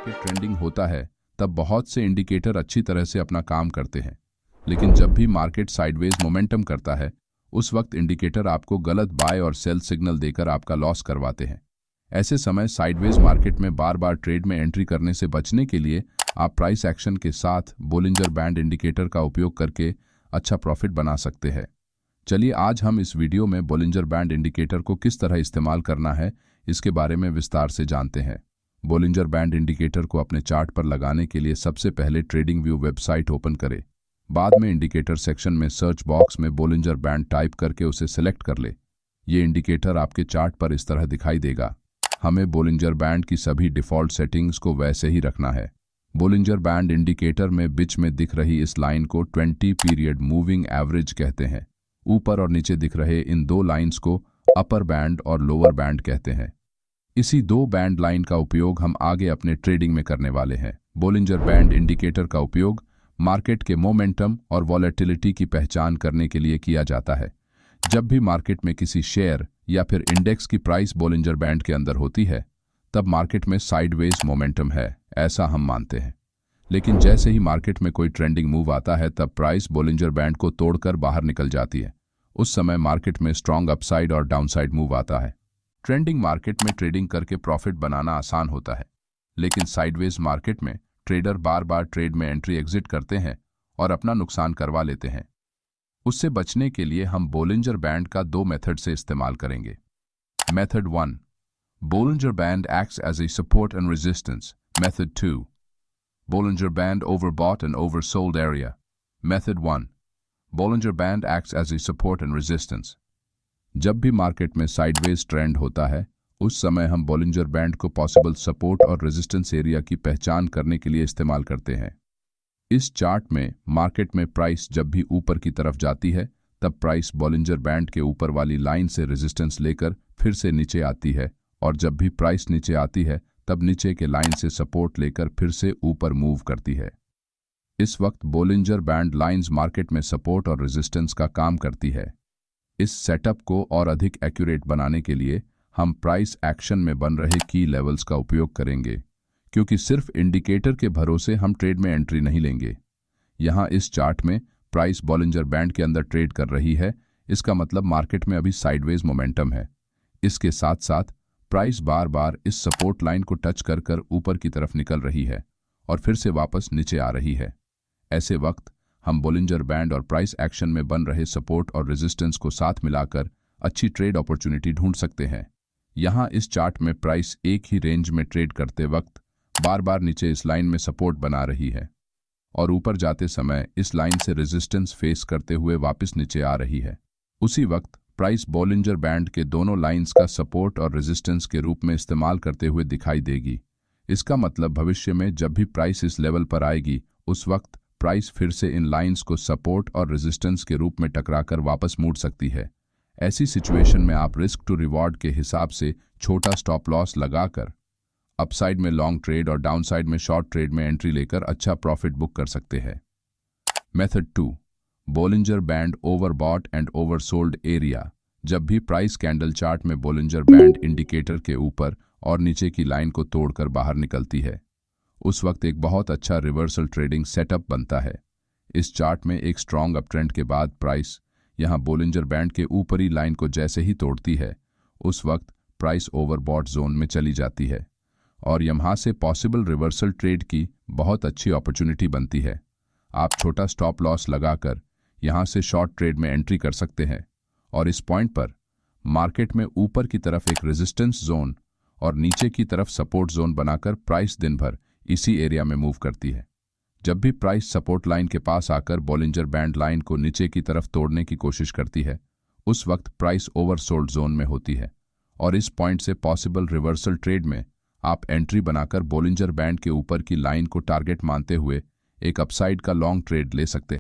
Market trending होता है तब बहुत से इंडिकेटर अच्छी तरह से अपना काम करते हैं, लेकिन जब भी मार्केट साइडवेज मोमेंटम करता है उस वक्त इंडिकेटर आपको गलत बाय और सेल सिग्नल देकर आपका लॉस करवाते हैं। ऐसे समय साइडवेज मार्केट में बार बार ट्रेड में एंट्री करने से बचने के लिए आप प्राइस एक्शन के साथ बोलिंजर बैंड इंडिकेटर का उपयोग करके अच्छा प्रॉफिट बना सकते हैं। चलिए आज हम इस वीडियो में बोलिंजर बैंड इंडिकेटर को किस तरह इस्तेमाल करना है इसके बारे में विस्तार से जानते हैं। बोलिंजर बैंड इंडिकेटर को अपने चार्ट पर लगाने के लिए सबसे पहले ट्रेडिंग व्यू वेबसाइट ओपन करें। बाद में इंडिकेटर सेक्शन में सर्च बॉक्स में बोलिंजर बैंड टाइप करके उसे सिलेक्ट कर ले। ये इंडिकेटर आपके चार्ट पर इस तरह दिखाई देगा। हमें बोलिंजर बैंड की सभी डिफ़ॉल्ट सेटिंग्स को वैसे ही रखना है। बोलिंजर बैंड इंडिकेटर में बीच में दिख रही इस लाइन को 20 पीरियड मूविंग एवरेज कहते हैं। ऊपर और नीचे दिख रहे इन दो लाइंस को अपर बैंड और लोअर बैंड कहते हैं। इसी दो बैंड लाइन का उपयोग हम आगे अपने ट्रेडिंग में करने वाले हैं। बोलिंजर बैंड इंडिकेटर का उपयोग मार्केट के मोमेंटम और वॉलेटिलिटी की पहचान करने के लिए किया जाता है। जब भी मार्केट में किसी शेयर या फिर इंडेक्स की प्राइस बोलिंजर बैंड के अंदर होती है तब मार्केट में साइडवेज मोमेंटम है, ऐसा हम मानते हैं। लेकिन जैसे ही मार्केट में कोई ट्रेंडिंग मूव आता है तब प्राइस बोलिंजर बैंड को तोड़कर बाहर निकल जाती है। उस समय मार्केट में स्ट्रॉन्ग अपसाइड और डाउनसाइड मूव आता है। ट्रेंडिंग मार्केट में ट्रेडिंग करके प्रॉफिट बनाना आसान होता है, लेकिन साइडवेज मार्केट में ट्रेडर बार बार ट्रेड में एंट्री एग्जिट करते हैं और अपना नुकसान करवा लेते हैं। उससे बचने के लिए हम बोलिंजर बैंड का दो मेथड से इस्तेमाल करेंगे। Method 1, Bollinger band acts as a support and resistance. Method 2, Bollinger band overbought and oversold area. Method 1, Bollinger band acts as a support and resistance. जब भी मार्केट में साइडवेज ट्रेंड होता है उस समय हम बोलिंजर बैंड को पॉसिबल सपोर्ट और रेजिस्टेंस एरिया की पहचान करने के लिए इस्तेमाल करते हैं। इस चार्ट में मार्केट में प्राइस जब भी ऊपर की तरफ जाती है तब प्राइस बोलिंजर बैंड के ऊपर वाली लाइन से रेजिस्टेंस लेकर फिर से नीचे आती है, और जब भी प्राइस नीचे आती है तब नीचे के लाइन से सपोर्ट लेकर फिर से ऊपर मूव करती है। इस वक्त बोलिंजर बैंड लाइंस मार्केट में सपोर्ट और रेजिस्टेंस का काम करती है। इस सेटअप को और अधिक एक्यूरेट बनाने के लिए हम प्राइस एक्शन में बन रहे की लेवल्स का उपयोग करेंगे, क्योंकि सिर्फ इंडिकेटर के भरोसे हम ट्रेड में एंट्री नहीं लेंगे। यहाँ इस चार्ट में प्राइस बोलिंजर बैंड के अंदर ट्रेड कर रही है, इसका मतलब मार्केट में अभी साइडवेज मोमेंटम है। इसके साथ साथ प्राइस बार बार इस सपोर्ट लाइन को टच कर कर ऊपर की तरफ निकल रही है और फिर से वापस नीचे आ रही है। ऐसे वक्त हम बोलिंजर बैंड और प्राइस एक्शन में बन रहे सपोर्ट और रेजिस्टेंस को साथ मिलाकर अच्छी ट्रेड अपॉर्चुनिटी ढूंढ सकते हैं। यहाँ इस चार्ट में प्राइस एक ही रेंज में ट्रेड करते वक्त बार बार नीचे इस लाइन में सपोर्ट बना रही है और ऊपर जाते समय इस लाइन से रेजिस्टेंस फेस करते हुए वापस नीचे आ रही है। उसी वक्त प्राइस बोलिंजर बैंड के दोनों लाइंस का सपोर्ट और रेजिस्टेंस के रूप में इस्तेमाल करते हुए दिखाई देगी। इसका मतलब भविष्य में जब भी प्राइस इस लेवल पर आएगी उस वक्त प्राइस फिर से इन लाइंस को सपोर्ट और रेजिस्टेंस के रूप में टकराकर वापस मुड़ सकती है। ऐसी सिचुएशन में आप रिस्क टू रिवॉर्ड के हिसाब से छोटा स्टॉप लॉस लगाकर अपसाइड में लॉन्ग ट्रेड और डाउनसाइड में शॉर्ट ट्रेड में एंट्री लेकर अच्छा प्रॉफिट बुक कर सकते हैं। Method 2, Bollinger band overbought and oversold area. जब भी प्राइस कैंडल चार्ट में बोलिंजर बैंड इंडिकेटर के ऊपर और नीचे की लाइन को तोड़कर बाहर निकलती है उस वक्त एक बहुत अच्छा रिवर्सल ट्रेडिंग सेटअप बनता है। इस चार्ट में एक स्ट्रॉन्ग अपट्रेंड के बाद प्राइस यहाँ बोलिंजर बैंड के ऊपरी लाइन को जैसे ही तोड़ती है उस वक्त प्राइस ओवरबॉट जोन में चली जाती है और यहाँ से पॉसिबल रिवर्सल ट्रेड की बहुत अच्छी अपॉर्चुनिटी बनती है। आप छोटा स्टॉप लॉस लगाकर यहाँ से शॉर्ट ट्रेड में एंट्री कर सकते हैं और इस पॉइंट पर मार्केट में ऊपर की तरफ एक रेजिस्टेंस जोन और नीचे की तरफ सपोर्ट जोन बनाकर प्राइस दिन भर इसी एरिया में मूव करती है। जब भी प्राइस सपोर्ट लाइन के पास आकर बोलिंजर बैंड लाइन को नीचे की तरफ तोड़ने की कोशिश करती है उस वक्त प्राइस ओवरसोल्ड जोन में होती है और इस पॉइंट से पॉसिबल रिवर्सल ट्रेड में आप एंट्री बनाकर बोलिंजर बैंड के ऊपर की लाइन को टारगेट मानते हुए एक अपसाइड का लॉन्ग ट्रेड ले सकते हैं।